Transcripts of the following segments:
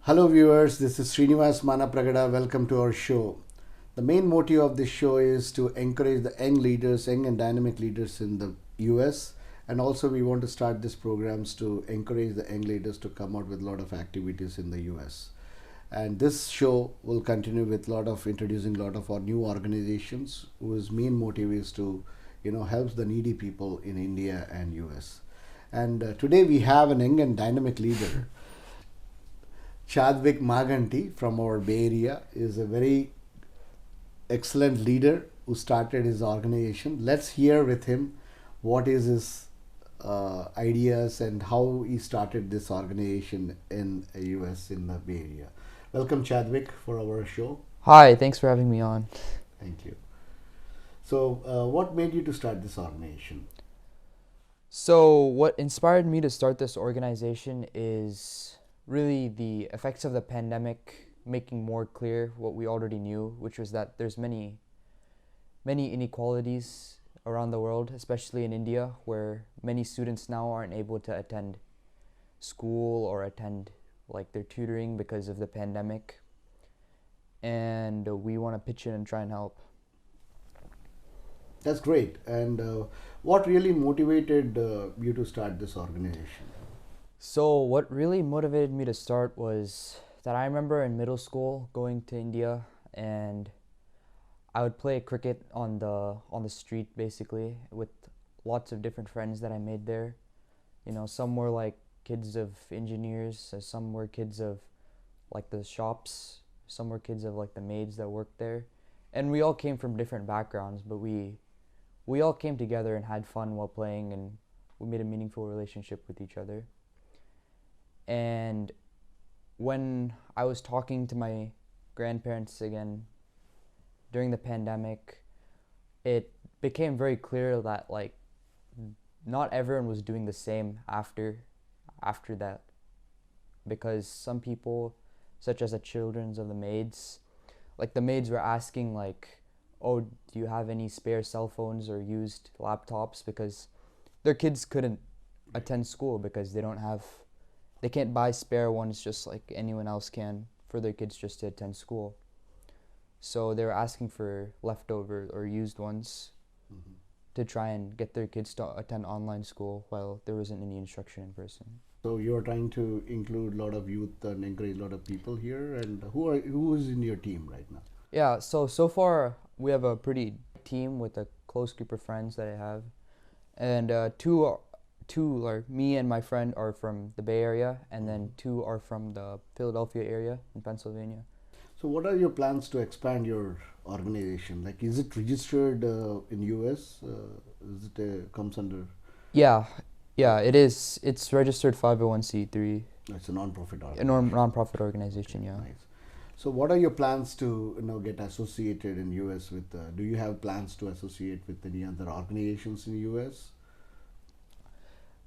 Hello viewers, this is Srinivasa Manapragada. Welcome to our show. The main motive of this show is to encourage the young leaders, young and dynamic leaders in the US, and also we want to start these programs to encourage the young leaders to come out with a lot of activities in the US. And this show will continue with a lot of introducing a lot of our new organizations whose main motive is to help the needy people in India and US. And today we have an young and dynamic leader. Chadvik Maganti from our Bay Area is a very excellent leader who started his organization. Let's hear with him what is his ideas and how he started this organization in the US in the Bay Area. Welcome Chadvik for our show. Hi, thanks for having me on. Thank you. So what made you to start this organization? So, what inspired me to start this organization is really the effects of the pandemic making more clear what we already knew, which was that there's many inequalities around the world, especially in India, where many students now aren't able to attend school or attend like their tutoring because of the pandemic. And we want to pitch in and try and help. That's great. And what really motivated you to start this organization? So what really motivated me to start was that I remember in middle school going to India, and I would play cricket on the street basically with lots of different friends that I made there. Some were like kids of engineers, some were kids of like the shops, some were kids of like the maids that worked there. And we all came from different backgrounds, but we all came together and had fun while playing, and we made a meaningful relationship with each other. And when I was talking to my grandparents again during the pandemic, it became very clear that like not everyone was doing the same after that, because some people, such as the children of the maids, like the maids were asking like, oh, do you have any spare cell phones or used laptops, because their kids couldn't attend school because they can't buy spare ones just like anyone else can for their kids just to attend school. So they were asking for leftover or used ones to try and get their kids to attend online school while there wasn't any instruction in person. So you're trying to include a lot of youth and encourage a lot of people here. And who is in your team right now? Yeah, so far we have a pretty team with a close group of friends that I have, and two are me and my friend are from the Bay Area, and then two are from the Philadelphia area in Pennsylvania. So what are your plans to expand your organization? Like, is it registered in US? Is it comes under? Yeah, it is. It's registered 501c3. It's a non-profit A organization. non-profit organization. Yeah. Nice. So what are your plans to get associated in US with? Do you have plans to associate with any other organizations in US?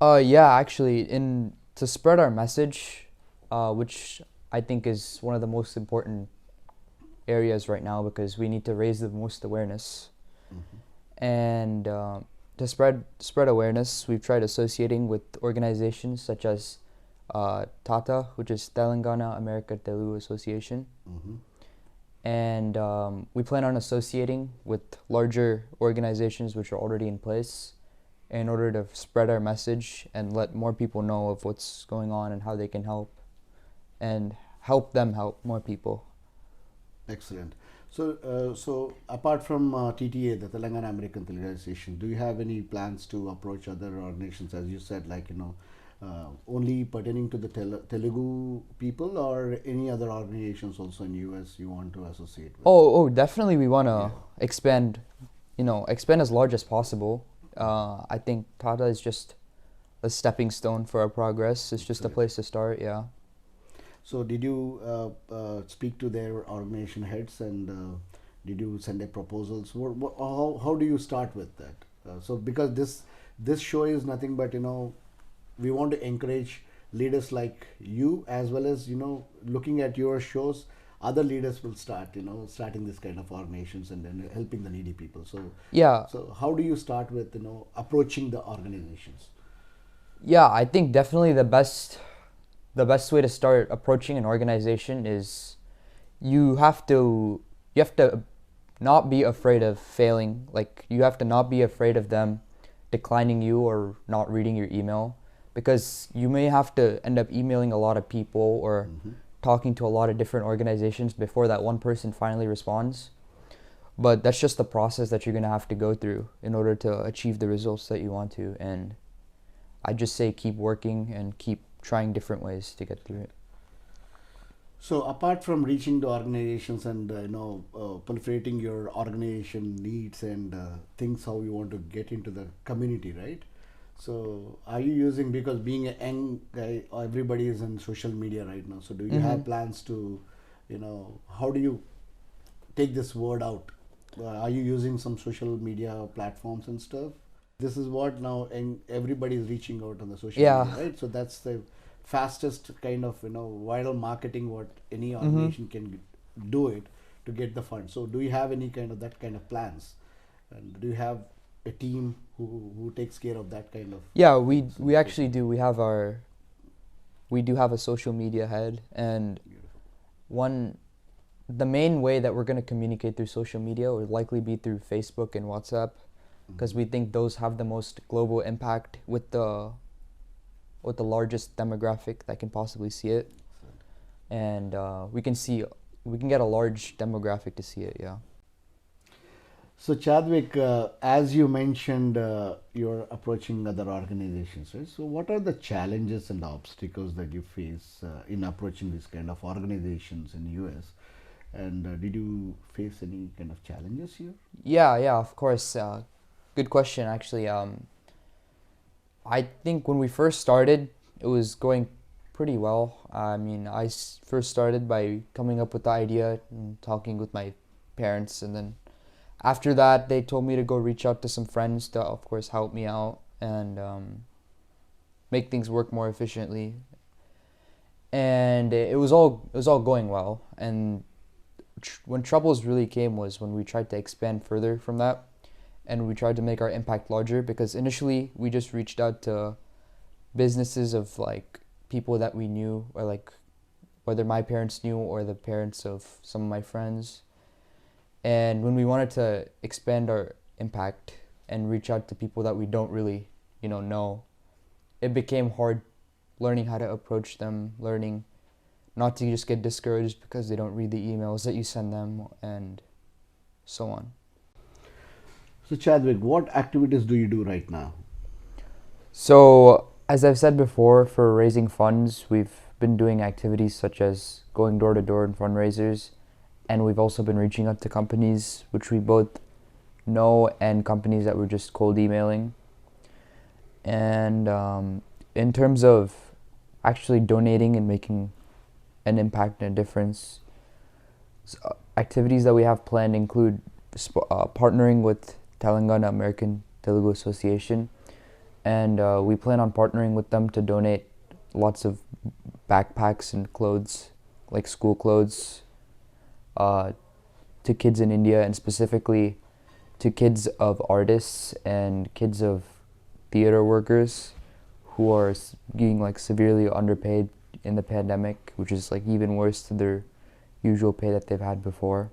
Yeah, actually, in to spread our message, which I think is one of the most important areas right now, because we need to raise the most awareness. And to spread awareness, we've tried associating with organizations such as TATA, which is Telangana America Telugu Association. And we plan on associating with larger organizations which are already in place in order to spread our message and let more people know of what's going on and how they can help, and help them help more people. Excellent. So apart from TTA, the Telangana American Telugu Association, do you have any plans to approach other organizations, as you said, like only pertaining to the Telugu people, or any other organizations also in US you want to associate with? Oh, definitely we want to expand as large as possible. I think Tata is just a stepping stone for our progress. It's just a place to start. Yeah. So did you speak to their organization heads, and did you send a proposals? How do you start with that? So because this show is nothing but we want to encourage leaders like you, as well as looking at your shows, other leaders will start starting this kind of organizations and then helping the needy people. So Yeah. so how do you start with approaching the organizations? Yeah, I think definitely the best the best way to start approaching an organization is you have to not be afraid of failing. Like, you have to not be afraid of them declining you or not reading your email, because you may have to end up emailing a lot of people or talking to a lot of different organizations before that one person finally responds. But that's just the process that you're going to have to go through in order to achieve the results that you want to. And I just say keep working and keep trying different ways to get through it. So apart from reaching the organizations and proliferating your organization needs and things how you want to get into the community, right? So are you using, because being a young guy, everybody is on social media right now. So do you have plans to, how do you take this word out? Are you using some social media platforms and stuff? This is what now, and everybody is reaching out on the social media, right? So that's the fastest kind of viral marketing what any organization can do it to get the funds. So do you have any kind of that kind of plans, and do you have a team who takes care of that kind of? Yeah, we actually do. We do have a social media head, and the main way that we're going to communicate through social media would likely be through Facebook and WhatsApp, because we think those have the most global impact with the largest demographic that can possibly see it, and we can get a large demographic to see it. Yeah. So Chadvik, as you mentioned, you're approaching other organizations, right? So what are the challenges and obstacles that you face in approaching these kind of organizations in US? And did you face any kind of challenges here? Yeah, of course. Good question, actually. I think when we first started, it was going pretty well. I mean, first started by coming up with the idea and talking with my parents, and then after that, they told me to go reach out to some friends to, of course, help me out and make things work more efficiently. And it was all going well. And when troubles really came was when we tried to expand further from that, and we tried to make our impact larger, because initially we just reached out to businesses of like people that we knew, or like whether my parents knew or the parents of some of my friends. And when we wanted to expand our impact and reach out to people that we don't really know, it became hard learning how to approach them, learning not to just get discouraged because they don't read the emails that you send them, and so on. So Chadvik, what activities do you do right now? So, as I've said before, for raising funds, we've been doing activities such as going door to door in fundraisers, and we've also been reaching out to companies which we both know and companies that we're just cold emailing. And in terms of actually donating and making an impact and a difference, activities that we have planned include partnering with Telangana American Telugu Association, and we plan on partnering with them to donate lots of backpacks and clothes, like school clothes, to kids in India, and specifically to kids of artists and kids of theater workers who are being like severely underpaid in the pandemic, which is like even worse to their usual pay that they've had before.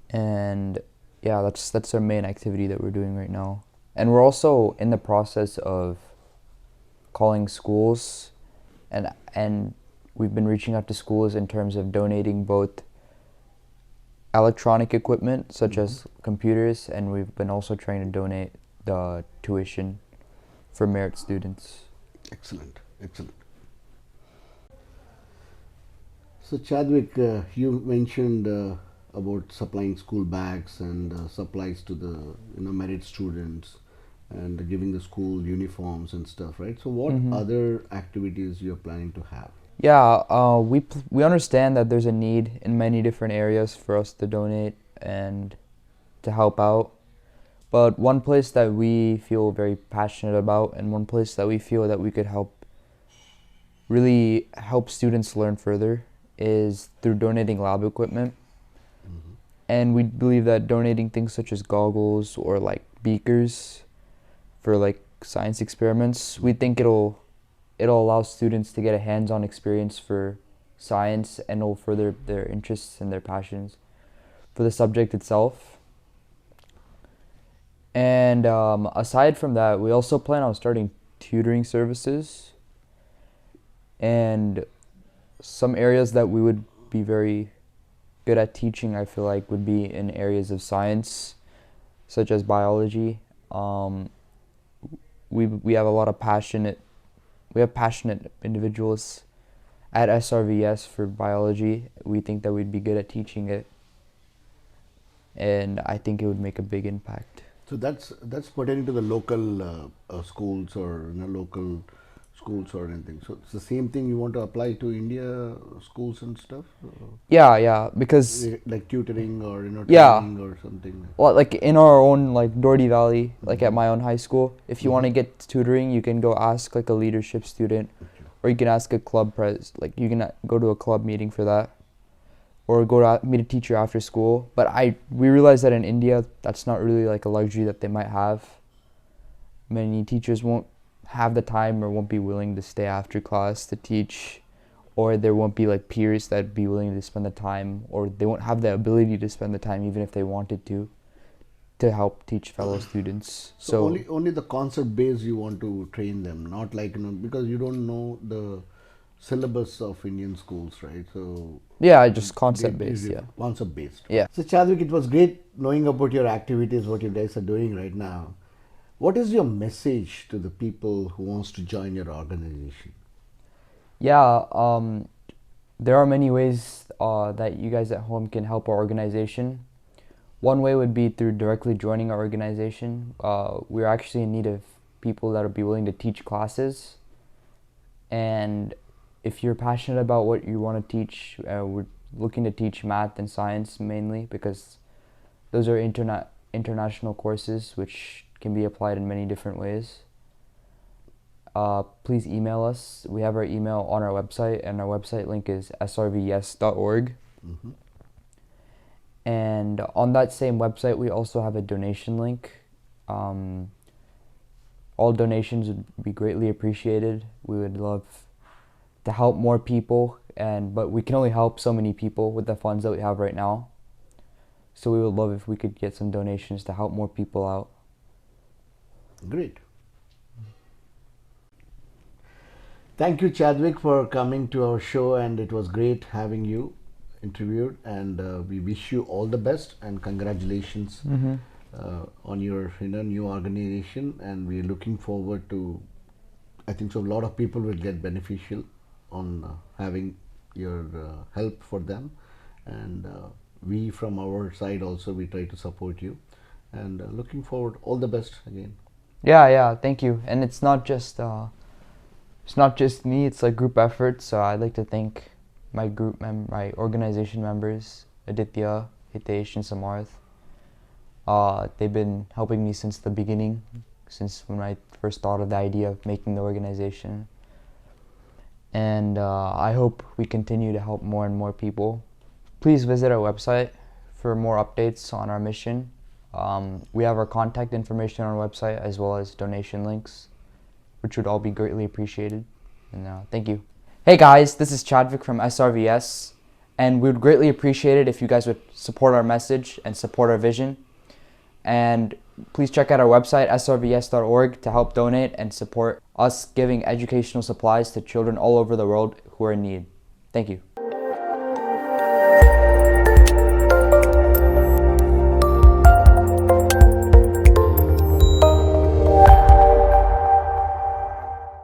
And yeah, that's our main activity that we're doing right now. And we're also in the process of calling schools, and we've been reaching out to schools in terms of donating both electronic equipment such as computers, and we've been also trying to donate the tuition for merit students. Excellent. So Chadvik, you mentioned about supplying school bags and supplies to the merit students and giving the school uniforms and stuff, right? So what other activities you're planning to have? Yeah, we understand that there's a need in many different areas for us to donate and to help out. But one place that we feel very passionate about, and one place that we feel that we could really help students learn further, is through donating lab equipment. And we believe that donating things such as goggles or like beakers for like science experiments, we think it'll it'll allow students to get a hands-on experience for science, and it'll further their interests and their passions for the subject itself. And aside from that, we also plan on starting tutoring services, and some areas that we would be very good at teaching, I feel like, would be in areas of science, such as biology. We have a lot of passionate individuals at SRVYES for biology. We think that we'd be good at teaching it, and I think it would make a big impact. So that's pertaining to the local schools or local schools or anything. So it's the same thing you want to apply to India schools and stuff. Yeah, because Like tutoring or Yeah. training or something. well, like in our own like Doherty Valley, like at my own high school, if you want to get tutoring, you can go ask like a leadership student, or you can ask a club like you can go to a club meeting for that, or go to meet a teacher after school. But we realize that in India, that's not really like a luxury that they might have. Many teachers won't have the time or won't be willing to stay after class to teach, or there won't be like peers that'd be willing to spend the time, or they won't have the ability to spend the time even if they wanted to help teach fellow students. So only the concept base you want to train them, not like because you don't know the syllabus of Indian schools, right? So yeah, just concept based. Yeah, concept based. Yeah. So Chadvik, it was great knowing about your activities, what you guys are doing right now. What is your message to the people who wants to join your organization? Yeah, there are many ways that you guys at home can help our organization. One way would be through directly joining our organization. We're actually in need of people that would be willing to teach classes. And if you're passionate about what you want to teach, we're looking to teach math and science mainly, because those are international courses which can be applied in many different ways. Please email us. We have our email on our website, and our website link is srvyes.org. Mm-hmm. And on that same website, we also have a donation link. All donations would be greatly appreciated. We would love to help more people, but we can only help so many people with the funds that we have right now. So we would love if we could get some donations to help more people out. Great. Thank you, Chadvik, for coming to our show, and it was great having you interviewed, and we wish you all the best and congratulations on your new organization, and we're looking forward to, I think so a lot of people will get beneficial on having your help for them, and we from our side also we try to support you, and looking forward, all the best again. Yeah, thank you. And it's not just me, it's like group effort. So I'd like to thank my my organization members, Aditya, Hitesh, and Samarth. They've been helping me since the beginning, since when I first thought of the idea of making the organization. And I hope we continue to help more and more people. Please visit our website for more updates on our mission. We have our contact information on our website, as well as donation links, which would all be greatly appreciated. And thank you. Hey guys, this is Chadvik from SRVYES, and we would greatly appreciate it if you guys would support our message and support our vision. And please check out our website, srvyes.org, to help donate and support us giving educational supplies to children all over the world who are in need. Thank you.